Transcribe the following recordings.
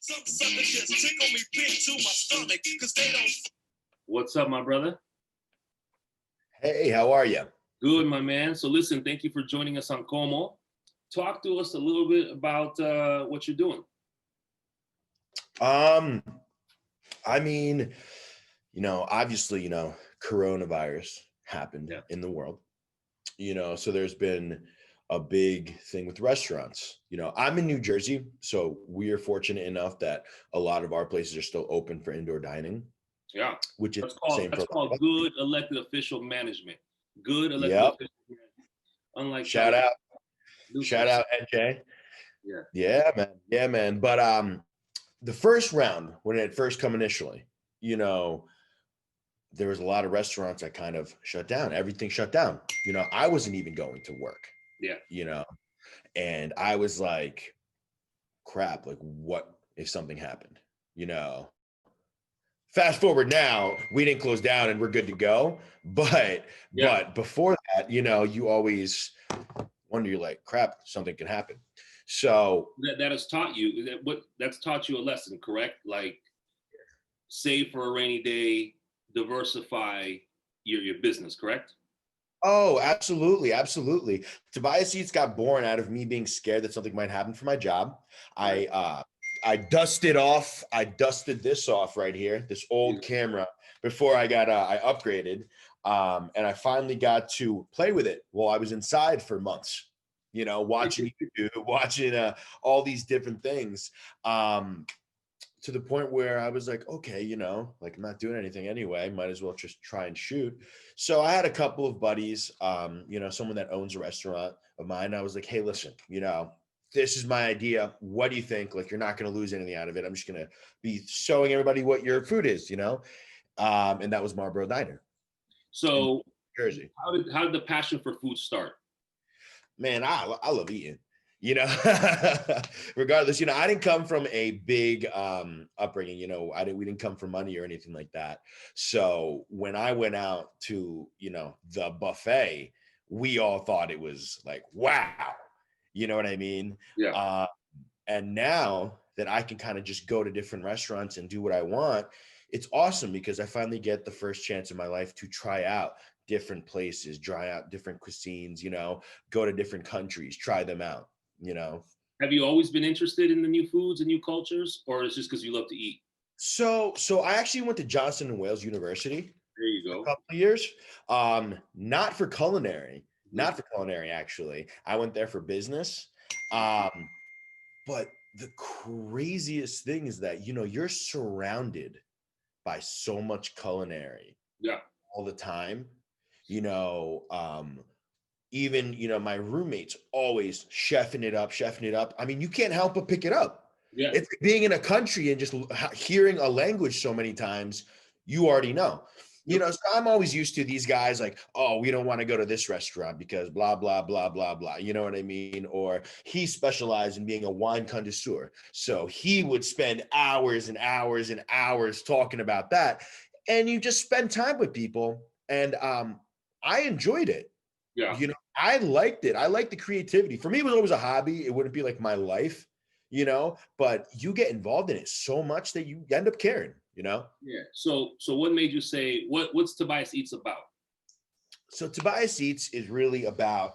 Some suckers just tickle me pink to my stomach because they don't. What's up, my brother? Hey, how are you? Good, my man. So listen, thank you for joining us on Como. Talk to us a little bit about what you're doing. I mean, obviously, coronavirus happened in the world, so there's been a big thing with restaurants. I'm in New Jersey, so we are fortunate enough that a lot of our places are still open for indoor dining. Yeah, which is that's called good elected official management. Good elected official management. Unlike shout out NJ. Yeah, man. But the first round, when it first come initially, there was a lot of restaurants that kind of shut down. Everything shut down. I wasn't even going to work. Yeah. And I was like, crap, like what if something happened? Fast forward now, we didn't close down and we're good to go. But before that, you always wonder, you're like, crap, something can happen. So that has taught you that's taught you a lesson, correct? Like save for a rainy day, diversify your business, correct? Oh, absolutely. Absolutely. Tobias Seats got born out of me being scared that something might happen for my job. Right. I dusted this off right here, this old camera, before I upgraded. And I finally got to play with it while I was inside for months, watching YouTube, watching all these different things. To the point where I was like, okay, like I'm not doing anything anyway, might as well just try and shoot. So I had a couple of buddies, someone that owns a restaurant of mine. I was like, hey, listen, this is my idea. What do you think? Like, you're not going to lose anything out of it. I'm just going to be showing everybody what your food is, and that was Marlboro Diner. So Jersey. How did the passion for food start? Man, I love eating. Regardless, I didn't come from a big upbringing, we didn't come from money or anything like that. So when I went out to, the buffet, we all thought it was like, wow, you know what I mean? Yeah. And now that I can kind of just go to different restaurants and do what I want, it's awesome because I finally get the first chance in my life to try out different places, try out different cuisines, go to different countries, try them out. Have you always been interested in the new foods and new cultures, or is it just because you love to eat? So I actually went to Johnson and Wales University. There you go. A couple of years. Not for culinary, actually. I went there for business. But the craziest thing is that, you're surrounded by so much culinary all the time, even, my roommates always chefing it up. I mean, you can't help but pick it up. Yeah. It's like being in a country and just hearing a language so many times, you already know. So I'm always used to these guys like, oh, we don't want to go to this restaurant because blah, blah, blah, blah, blah. You know what I mean? Or he specialized in being a wine connoisseur. So he would spend hours and hours and hours talking about that. And you just spend time with people. And I enjoyed it. Yeah. I liked it. I liked the creativity. For me, it was always a hobby. It wouldn't be like my life, but you get involved in it so much that you end up caring. Yeah. So what made you say what's Tobias Eats about? So Tobias Eats is really about,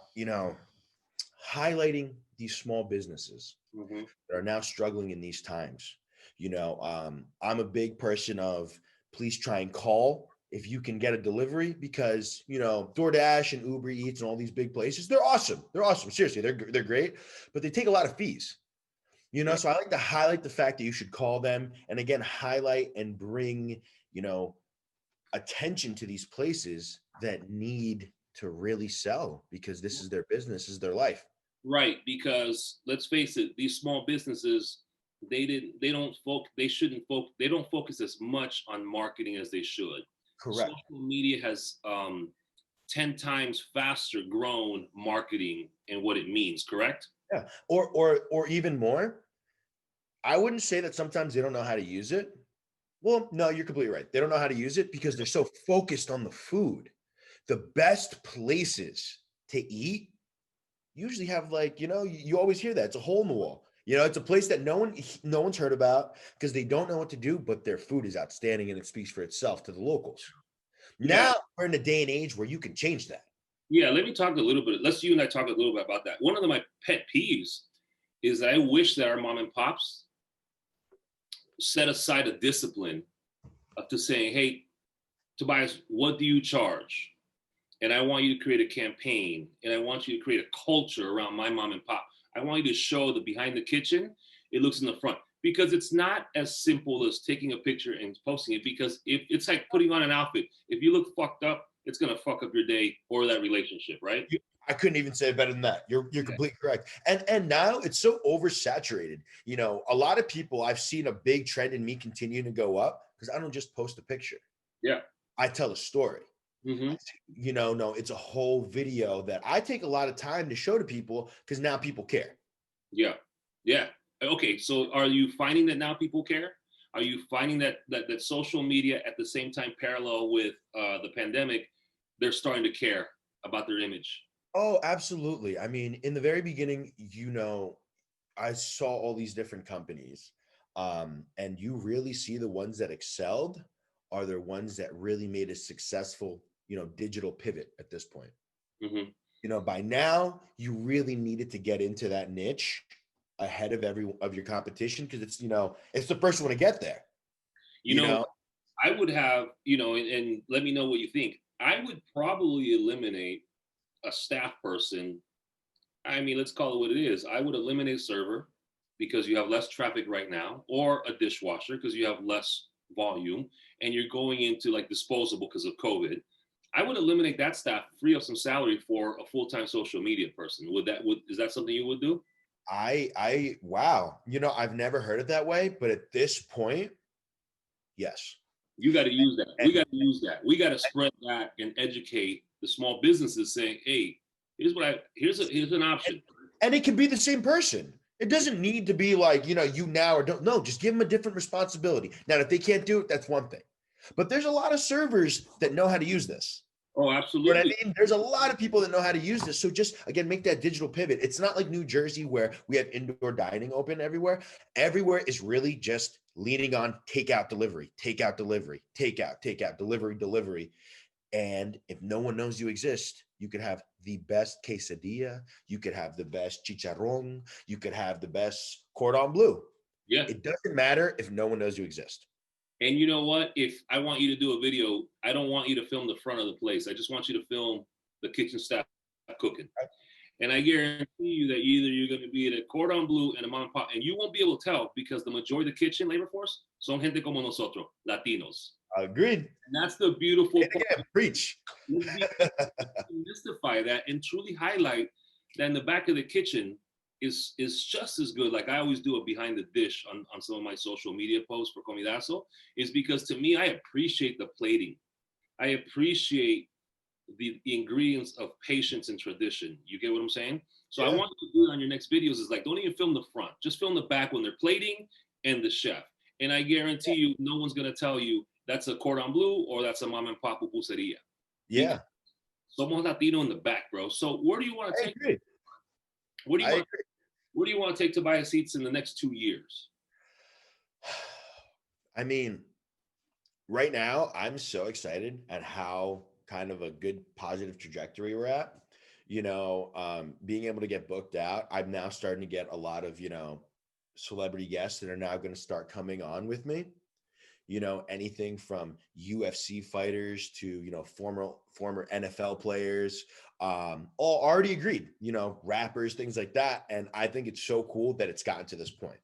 highlighting these small businesses that are now struggling in these times. I'm a big person of please try and call if you can get a delivery because, DoorDash and Uber Eats and all these big places, they're awesome. They're awesome. Seriously, they're great, but they take a lot of fees. So I like to highlight the fact that you should call them and again, highlight and bring, attention to these places that need to really sell because this is their business, this is their life. Right. Because let's face it, these small businesses, they don't focus as much on marketing as they should. Correct. Social media has 10 times faster grown marketing and what it means, correct? Yeah. Or even more. I wouldn't say that sometimes they don't know how to use it. Well, no, you're completely right. They don't know how to use it because they're so focused on the food. The best places to eat usually have you always hear that. It's a hole in the wall. You know, it's a place that no one's heard about because they don't know what to do, but their food is outstanding and it speaks for itself to the locals. Yeah, Now we're in a day and age where you can change that. yeah. Let me talk a little bit. Let's you and I talk a little bit about that. One of my pet peeves is I wish that our mom and pops set aside a discipline of to saying, "Hey, Tobias, what do you charge?" And I want you to create a campaign, and I want you to create a culture around my mom and pop. I want you to show the behind the kitchen. It looks in the front because it's not as simple as taking a picture and posting it. Because if it's like putting on an outfit, if you look fucked up, it's gonna fuck up your day or that relationship, right? I couldn't even say it better than that. You're Yeah. completely correct. And now it's so oversaturated. You know, a lot of people, I've seen a big trend in me continuing to go up because I don't just post a picture. Yeah. I tell a story. Hmm. You know, no, it's a whole video that I take a lot of time to show to people because now people care. Yeah. Yeah. Okay. So are you finding that now people care? Are you finding that social media at the same time parallel with the pandemic, they're starting to care about their image? Oh, absolutely. I mean, in the very beginning, I saw all these different companies, and you really see the ones that excelled are the ones that really made a successful, digital pivot at this point. Hmm. By now, you really needed to get into that niche ahead of every of your competition because it's the first one to get there. You You know, know, I would have, and let me know what you think. I would probably eliminate a staff person. I mean, let's call it what it is. I would eliminate a server because you have less traffic right now, or a dishwasher because you have less volume, and you're going into like disposable because of COVID. I would eliminate that staff, free up some salary for a full-time social media person. Is that something you would do? wow. I've never heard it that way, but at this point, yes. You got to use that. We And got to use that. We got to spread that and educate the small businesses, saying, "Hey, here's an option." and it can be the same person. It doesn't need to be like, you now or don't. No, just give them a different responsibility. Now, if they can't do it, that's one thing. But there's a lot of servers that know how to use this. Oh, You know what absolutely. I mean? There's a lot of people that know how to use this. So just again, make that digital pivot. It's not like New Jersey where we have indoor dining open everywhere. Everywhere is really just leaning on takeout, delivery, takeout, delivery, takeout, delivery, delivery. And if no one knows you exist, you could have the best quesadilla, you could have the best chicharron, you could have the best cordon bleu. Yeah. It doesn't matter if no one knows you exist. And you know what? If I want you to do a video, I don't want you to film the front of the place. I just want you to film the kitchen staff cooking. And I guarantee you that either you're going to be at a cordon bleu and a mom and pop, and you won't be able to tell because the majority of the kitchen labor force son gente como nosotros, Latinos. Agreed. And that's the beautiful And again, preach. Mystify that and truly highlight that in the back of the kitchen is just as good. Like I always do a behind the dish on some of my social media posts for Comidazo, is because to me, I appreciate the plating. I appreciate the ingredients of patience and tradition. You get what I'm saying? So I Yeah. want you to do on your next videos is like, don't even film the front, just film the back when they're plating and the chef. And I guarantee you, no one's gonna tell you that's a cordon bleu or that's a mom and pop pupuseria. Yeah. Somos Latino in the back, bro. So where do you want to I take? agree. Where do you I want? agree. Where do you want to take Tobias seats in the next 2 years? I mean, right now, I'm so excited at how kind of a good positive trajectory we're at. Being able to get booked out, I'm now starting to get a lot of, celebrity guests that are now going to start coming on with me. Anything from UFC fighters to, former NFL players, all already agreed, rappers, things like that. And I think it's so cool that it's gotten to this point.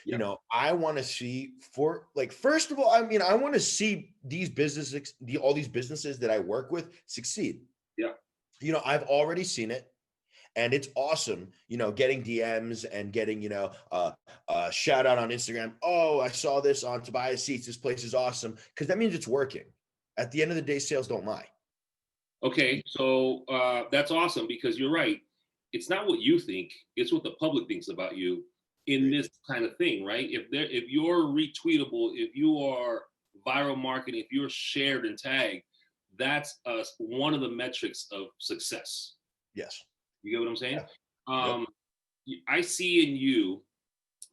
Yeah. I want to see first of all, I mean, I want to see these businesses, all these businesses that I work with succeed. Yeah. I've already seen it and it's awesome, getting DMs and getting, a shout out on Instagram. Oh, I saw this on Tobias Seats. This place is awesome. Cause that means it's working. At the end of the day, sales don't lie. Okay. So that's awesome because you're right. It's not what you think; it's what the public thinks about you in this kind of thing, right? If you're retweetable, if you are viral marketing, if you're shared and tagged, that's one of the metrics of success. Yes. You get what I'm saying? Yeah. Yep. I see in you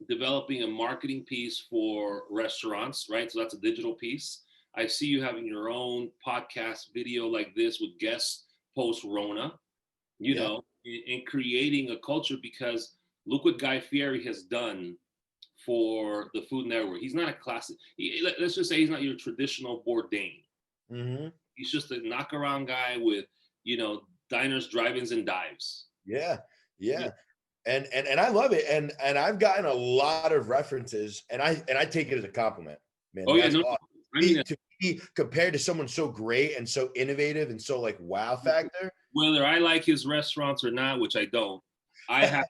developing a marketing piece for restaurants, right? So that's a digital piece. I see you having your own podcast video like this with guests post Rona, you Yeah. know, and creating a culture, because look what Guy Fieri has done for the Food Network. He's not a classic. Let's just say he's not your traditional Bourdain. Mm-hmm. He's just a knock around guy with, diners, drive-ins, and dives. Yeah. Yeah. Yeah. And I love it. And I've gotten a lot of references, and I take it as a compliment, man. Oh yeah, That's no, awesome. I mean, To be compared to someone so great and so innovative and so like wow factor. whether I like his restaurants or not, which I don't, I have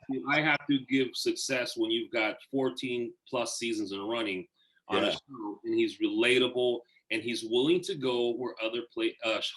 to give success when you've got 14 plus seasons in running on a Yeah. show, and he's relatable, and he's willing to go where other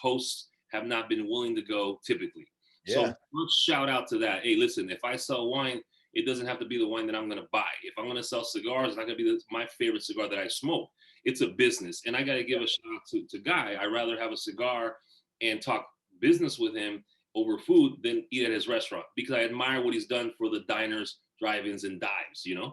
hosts have not been willing to go typically. So Yeah. let's shout out to that. Hey, listen, if I sell wine, it doesn't have to be the wine that I'm going to buy. If I'm going to sell cigars, it's not going to be my favorite cigar that I smoke. It's a business, and I got to give a shout out to Guy. I'd rather have a cigar and talk business with him over food than eat at his restaurant, because I admire what he's done for the diners, drive-ins, and dives. Yeah.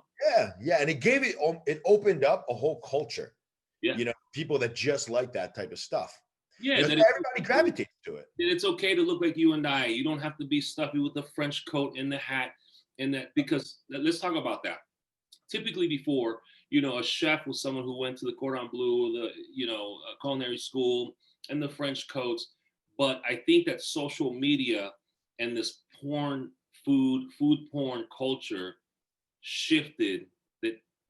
Yeah. And it opened up a whole culture, Yeah, people that just like that type of stuff. yeah. So That everybody gravitates to it. it's okay to look like you and I. You don't have to be stuffy with the French coat and the hat and that, because let's talk about that. Typically before, a chef was someone who went to the Cordon Bleu, the, culinary school, and the French coats. But I think that social media and this food porn culture shifted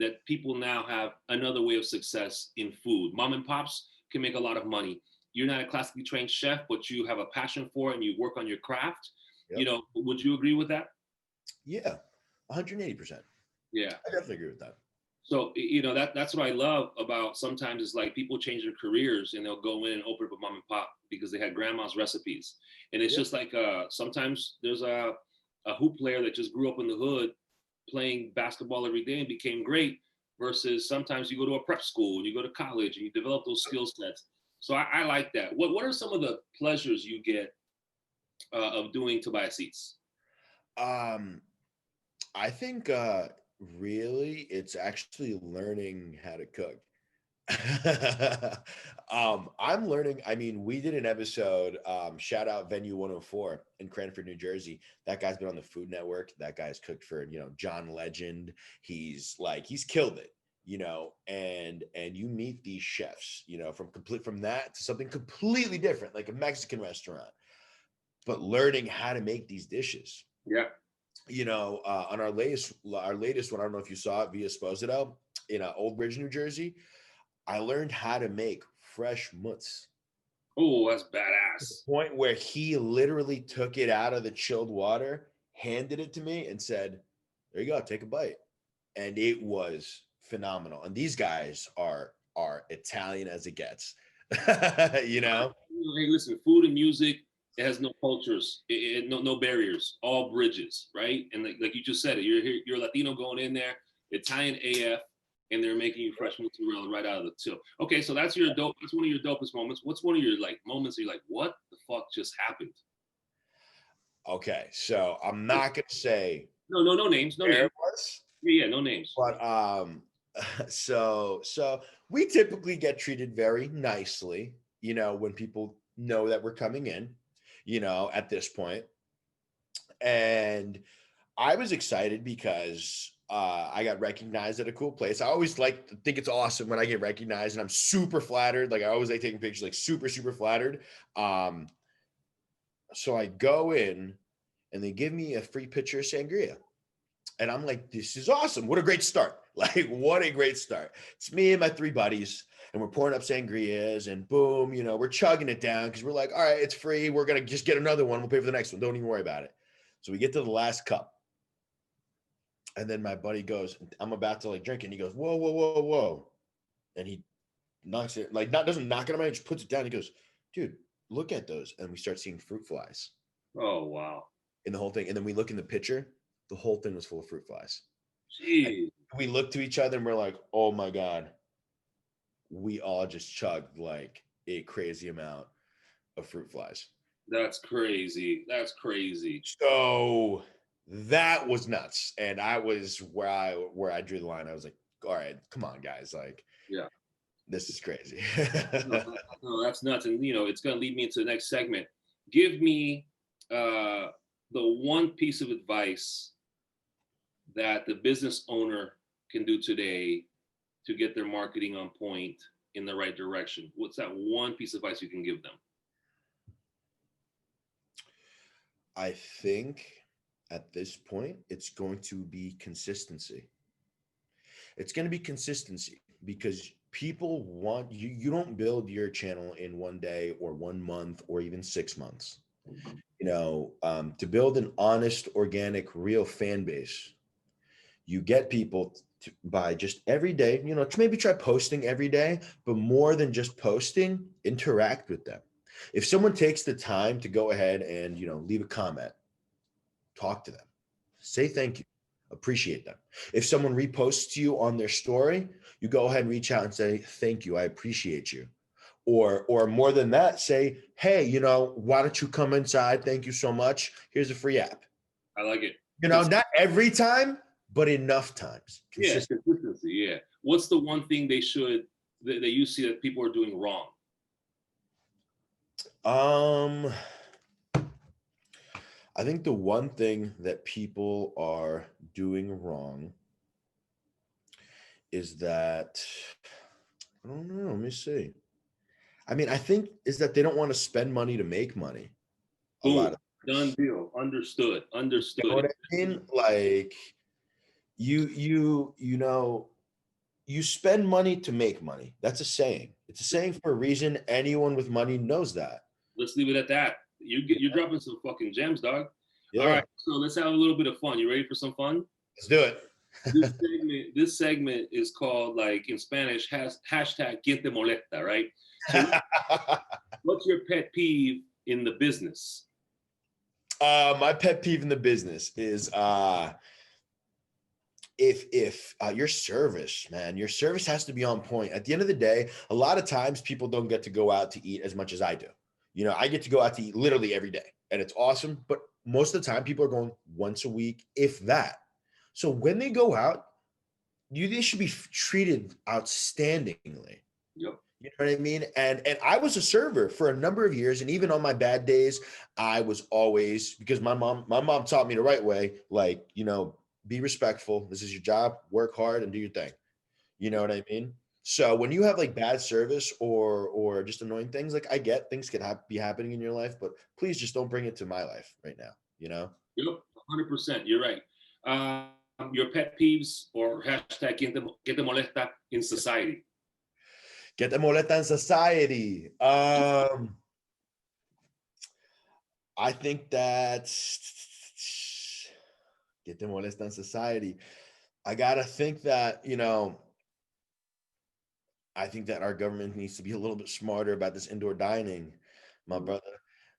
that people now have another way of success in food. Mom and pops can make a lot of money. You're not a classically trained chef, but you have a passion for it and you work on your craft. Yep. Would you agree with that? Yeah. 180%. Yeah. I definitely agree with that. So that's what I love about, sometimes it's like people change their careers and they'll go in and open up a mom and pop because they had grandma's recipes, and it's Yep. just like sometimes there's a hoop player that just grew up in the hood playing basketball every day and became great, versus sometimes you go to a prep school and you go to college and you develop those skill sets. So I like that. What are some of the pleasures you get of doing Tobias Eats? Um, I think really it's actually learning how to cook. I'm learning. I mean, we did an episode, shout out Venue 104 in Cranford, New Jersey. That guy's been on the Food Network. That guy's cooked for, John Legend. He's killed it, and you meet these chefs, from that to something completely different, like a Mexican restaurant, but learning how to make these dishes. Yeah. On our latest one, I don't know if you saw it, via Esposito in Old Bridge, New Jersey. I learned how to make fresh mutts. Oh, that's To the badass. point where he literally took it out of the chilled water, handed it to me, and said, "There you go, take a bite." And it was phenomenal. And these guys are Italian as it gets. Hey, listen, food and music, it has no cultures, no barriers, all bridges, right? And like you just said it, you're a Latino going in there, Italian AF, and they're making you fresh mozzarella right out of the till. Okay, so that's That's one of your dopest moments. What's one of your moments that you're like, what the fuck just happened? Okay, so I'm not gonna say No names, no where names. it was, Yeah, no names. but so we typically get treated very nicely, when people know that we're coming in, at this point. And I was excited because I got recognized at a cool place. I always think it's awesome when I get recognized, and I'm super flattered. Like I always like taking pictures, like super, super flattered. So I go in and they give me a free pitcher of sangria. And I'm like, this is awesome. What a great start. Like, what a great start. It's me and my three buddies, and we're pouring up sangrias, and boom, we're chugging it down because we're like, all right, it's free. We're going to just get another one. We'll pay for the next one. Don't even worry about it. So we get to the last cup. And then my buddy goes, I'm about to drink it. And he goes, whoa, whoa, whoa, whoa. And he knocks it, doesn't knock it on my head, just puts it down. He goes, dude, look at those. And we start seeing fruit flies Oh wow. in the whole thing. And then we look in the picture, the whole thing was full of fruit flies. Jeez. We look to each other and we're like, oh my God, we all just chugged like a crazy amount of fruit flies. That's crazy. That's crazy. So that was nuts. And I was where I drew the line. I was like, all right, come on, guys. Like, Yeah. this is crazy. No, that's nuts. And it's going to lead me into the next segment. Give me the one piece of advice that the business owner can do today to get their marketing on point in the right direction. What's that one piece of advice you can give them? I think at this point, it's going to be consistency. It's going to be consistency because people want you. You don't build your channel in one day or 1 month or even 6 months. To build an honest, organic, real fan base, you get people by just every day, to maybe try posting every day, but more than just posting, interact with them. If someone takes the time to go ahead and, leave a comment, talk to them, say thank you, appreciate them. If someone reposts you on their story, you go ahead and reach out and say, thank you, I appreciate you. Or more than that, say, hey, why don't you come inside? Thank you so much. Here's a free app. I like it. Not every time, but enough times. Consistency. Yeah. What's the one thing that you see that people are doing wrong? I think the one thing that people are doing wrong is that, I don't know, let me see. I mean, I think is that they don't want to spend money to make money. Boom. A lot of done deal. Understood. You know what I mean? Like you spend money to make money. That's a saying. It's a saying for a reason. Anyone with money knows that. Let's leave it at that. You're dropping some fucking gems, dog. Yeah. All right, so let's have a little bit of fun. You ready for some fun? Let's do it. This segment is called, like in Spanish, hashtag quien te molesta, right? So what's your pet peeve in the business? My pet peeve in the business is if your service, man, your service has to be on point. At the end of the day, a lot of times people don't get to go out to eat as much as I do. I get to go out to eat literally every day, and it's awesome. But most of the time, people are going once a week, if that. So when they go out, they should be treated outstandingly. Yep. You know what I mean? And I was a server for a number of years, and even on my bad days, I was always, because my mom taught me the right way, like, be respectful. This is your job, work hard and do your thing. You know what I mean? So when you have like bad service or just annoying things, like I get things can be happening in your life, but please just don't bring it to my life right now. Yep, 100%. You're right. Your pet peeves or hashtag quien te molesta in society. Quien te molesta in society. I think that quien te molesta in society. I gotta think that, I think that our government needs to be a little bit smarter about this indoor dining, my brother.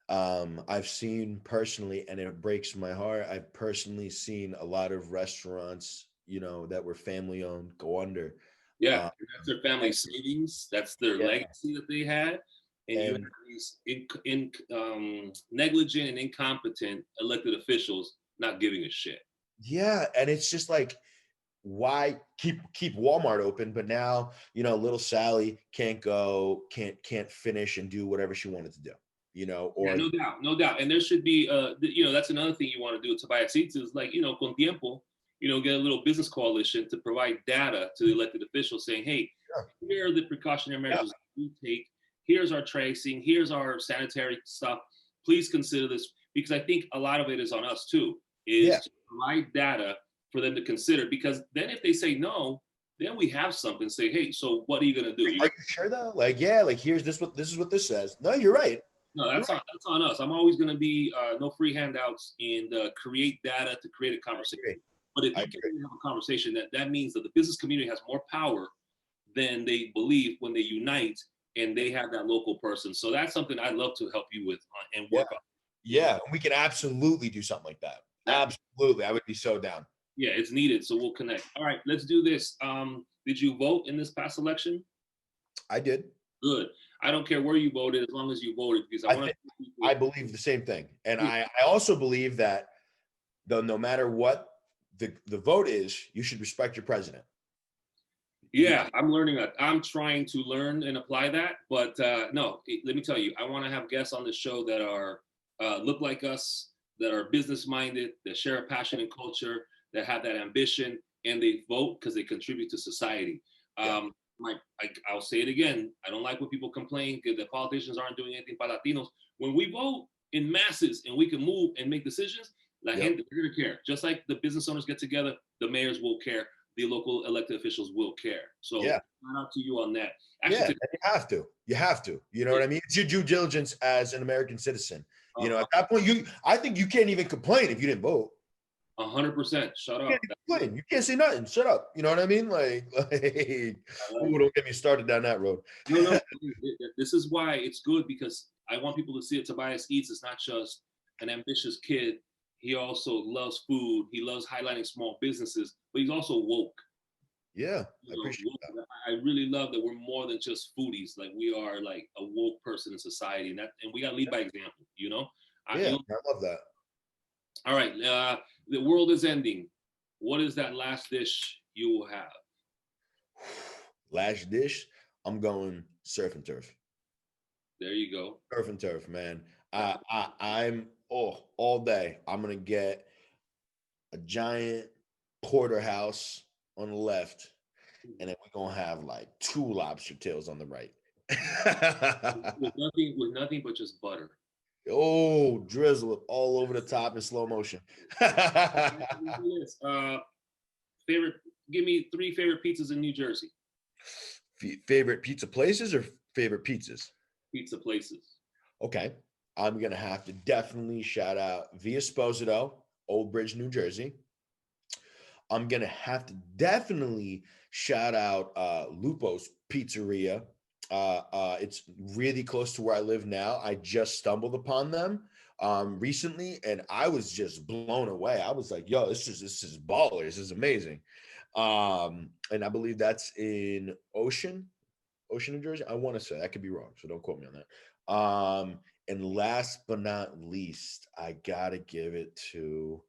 I've seen personally, and it breaks my heart, I've personally seen a lot of restaurants, that were family owned go under. Yeah, that's their family savings. That's their legacy that they had. And you have these negligent and incompetent elected officials not giving a shit. Yeah, and it's just like, why keep Walmart open, but now little Sally can't finish and do whatever she wanted to do, or yeah, no doubt. And there should be that's another thing you want to do with Tobias Eats is, like, con tiempo, get a little business coalition to provide data to the elected officials saying, hey, here are the precautionary measures we take. Here's our tracing. Here's our sanitary stuff. Please consider this, because I think a lot of it is on us too, to provide data for them to consider, because then if they say no, then we have something. Say, hey, so what are you gonna do? Are you sure though? Like, here's this is what this says. No, you're right. No, that's on us. I'm always gonna be no free handouts and create data to create a conversation. But if you can have a conversation, that means that the business community has more power than they believe when they unite and they have that local person. So that's something I'd love to help you with and work on. Yeah, we can absolutely do something like that. Absolutely, I would be so down. Yeah, it's needed, so we'll connect. All right, let's do this. Did you vote in this past election? I did. Good. I don't care where you voted, as long as you voted, because I believe the same thing. And I also believe that though, no matter what the vote is, you should respect your president. Yeah, I'm learning that. I'm trying to learn and apply that. But no, let me tell you, I want to have guests on the show that are look like us, that are business minded, that share a passion and culture, that have that ambition, and they vote because they contribute to society. Yeah. I'll say it again. I don't like when people complain because the politicians aren't doing anything for Latinos. When we vote in masses and we can move and make decisions, la gente, they're gonna care. Just like the business owners get together, the mayors will care. The local elected officials will care. So Yeah. shout out to you on that. Actually, yeah, you have to. You have to. You know what I mean? It's your due diligence as an American citizen. You know, at that point, I think you can't even complain if you didn't vote. 100%. Shut up. You can't say nothing. Shut up. You know what I mean? Like ooh, don't get me started down that road. No. This is why it's good, because I want people to see it. Tobias Eats is not just an ambitious kid. He also loves food. He loves highlighting small businesses, but he's also woke. Yeah, I appreciate that. I really love that we're more than just foodies. Like, we are like a woke person in society, and we got to lead by example. You know? I love that. All right, the world is ending. What is that last dish you will have? Last dish, I'm going surf and turf. There you go. Surf and turf, man. I'm all day. I'm gonna get a giant porterhouse on the left, and then we're gonna have like 2 lobster tails on the right. with nothing but just butter. Oh, drizzle it all over the top in slow motion. Give me 3 favorite pizzas in New Jersey. Favorite pizza places or favorite pizzas? Pizza places. Okay. I'm going to have to definitely shout out Via Sposito, Old Bridge, New Jersey. I'm going to have to definitely shout out Lupo's Pizzeria. It's really close to where I live now. I just stumbled upon them recently, and I was just blown away. I was like, yo, this is baller. This is amazing. And I believe that's in Ocean, New Jersey. I want to say, I could be wrong, so don't quote me on that. And last but not least, I gotta give it to,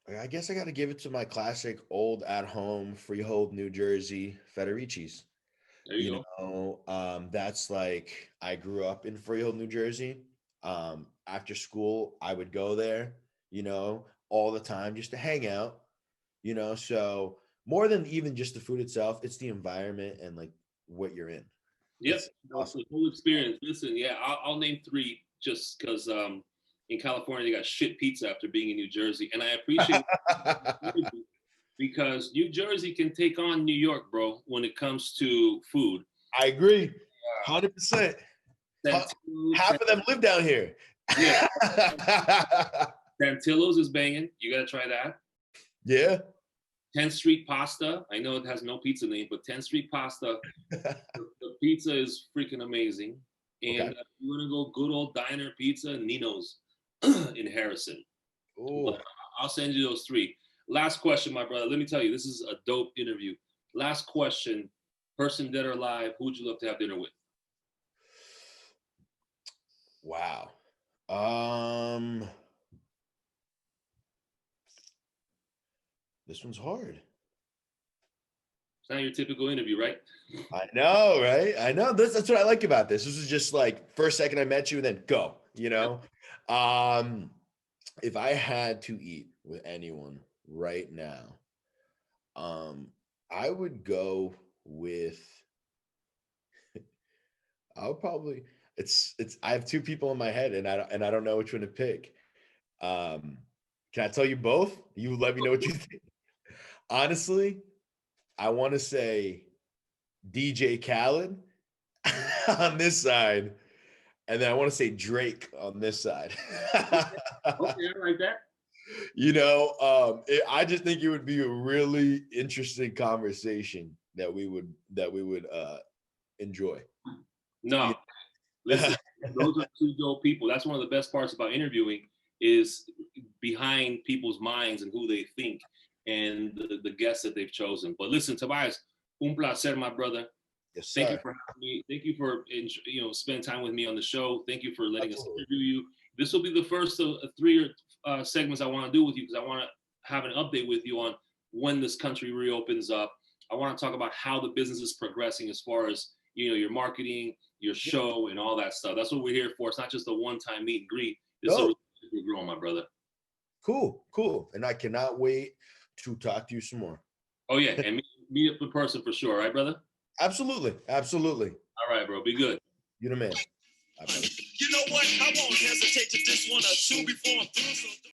I guess I gotta give it to my classic old at-home Freehold, New Jersey Federici's. There you go. That's like, I grew up in Freehold, New Jersey. After school, I would go there, all the time just to hang out, so more than even just the food itself, it's the environment and like what you're in. Yep, awesome. The whole experience. Listen, yeah, I'll name 3 just because in California they got shit pizza after being in New Jersey, and I appreciate it because New Jersey can take on New York, bro, when it comes to food. I agree, 100%. Half of them live down here. Yeah. Santillo's is banging. You gotta try that. Yeah. 10th Street Pasta. I know it has no pizza name, but 10th Street Pasta, the pizza is freaking amazing. And you want to go good old diner pizza, Nino's in Harrison. I'll send you those 3. Last question, my brother. Let me tell you, this is a dope interview. Last question, person dead or alive, who would you love to have dinner with? Wow. This one's hard. It's not your typical interview, right? I know, right? I know. That's what I like about this. This is just like first second I met you and then go, If I had to eat with anyone right now, I would go with, I have 2 people in my head and I don't know which one to pick. Can I tell you both? You let me know what you think. Honestly, I want to say DJ Khaled on this side, and then I want to say Drake on this side. Okay, I like that. I just think it would be a really interesting conversation that we would enjoy. No, listen, those are 2 dope people. That's one of the best parts about interviewing is behind people's minds and who they think and the guests that they've chosen. But listen, Tobias, un placer, my brother. Yes, sir. Thank you for having me. Thank you for spending time with me on the show. Thank you for letting us interview you. This will be the first of three segments I want to do with you because I want to have an update with you on when this country reopens up. I want to talk about how the business is progressing as far as, you know, your marketing, your show, and all that stuff. That's what we're here for. It's not just a one-time meet and greet. This is a relationship we're growing, my brother. Cool. And I cannot wait to talk to you some more. Oh, yeah. And meet up in person for sure. Right, brother? Absolutely. All right, bro. Be good. You're the man. You know what? I won't hesitate to diss one or two before I'm through. So